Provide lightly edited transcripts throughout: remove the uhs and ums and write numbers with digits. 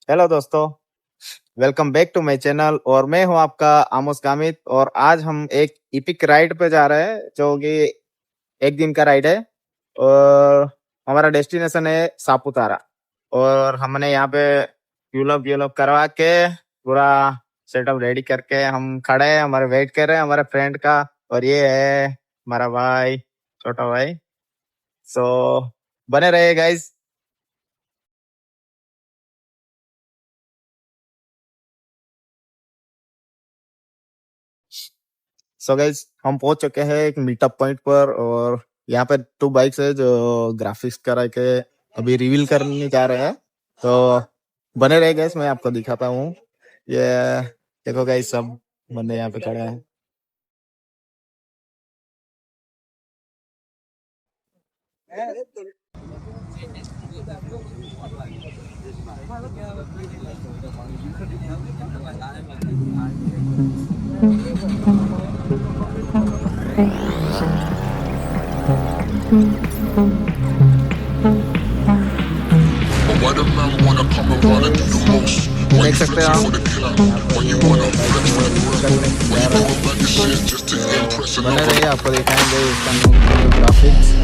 Hello दोस्तों, welcome back to my channel. और मैं हूं आपका आमोस गामित। और आज हम एक इपिक राइड पे जा रहे हैं जो कि एक दिन का राइड है। और हमारा डेस्टिनेशन है सापुतारा। और हमने यहाँ पे यूलअप करवा के पूरा सेटअप रेडी करके हम खड़े हैं, हमारे वेट कर रहे हैं हमारे फ्रेंड का। और ये है हमारा भाई, छोटा भाई। सो बने रहिए गाइज। सो गाइज हम पहुंच चुके हैं एक मीटअप पॉइंट पर। और यहाँ पे 2 बाइक्स है जो ग्राफिक्स करा के अभी रिवील करने जा रहे हैं। तो बने रहे गाइज, मैं आपको दिखाता हूँ। ये देखो गाइज, सब बंदे यहाँ पे खड़े हैं। देख सकते हो आप, बने रहिए, आपको दिखाएंगे इसका graphics.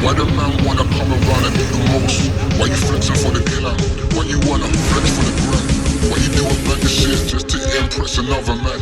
Why the man wanna come around and do the most? Why you flexing for the killer? Why you wanna flex for the gram? Why you do a bag of shit just to impress another man?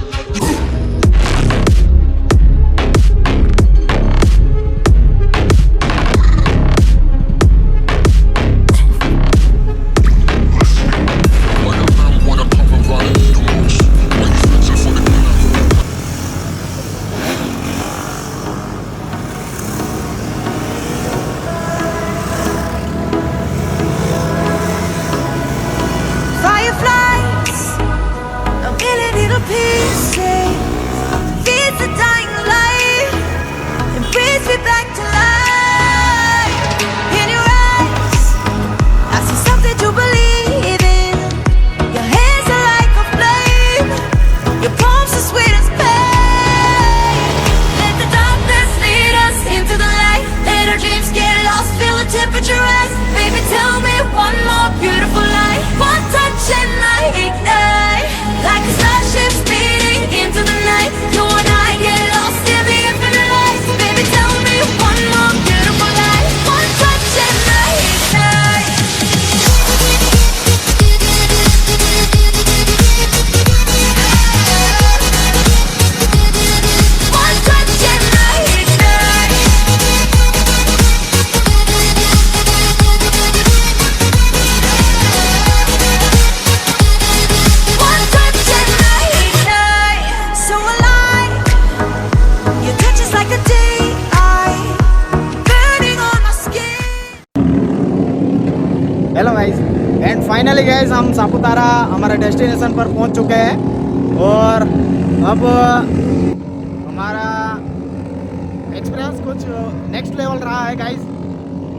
Hello guys, and finally guys हम सापुतारा हमारे destination पर पहुंच चुके हैं। और अब हमारा experience कुछ नेक्स्ट लेवल रहा है गाइस।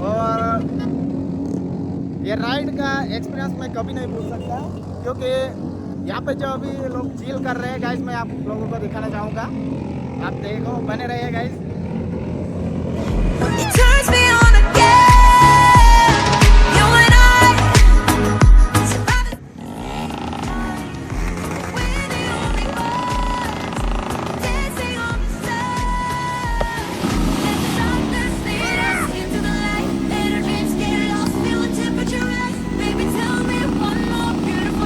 और ये राइड का एक्सपीरियंस मैं कभी नहीं भूल सकता, क्योंकि यहाँ पे जो अभी लोग चिल कर रहे हैं गाइस, मैं आप लोगों को दिखाना चाहूँगा। आप देखो, बने रहिए guys. Baby, tell me one more beautiful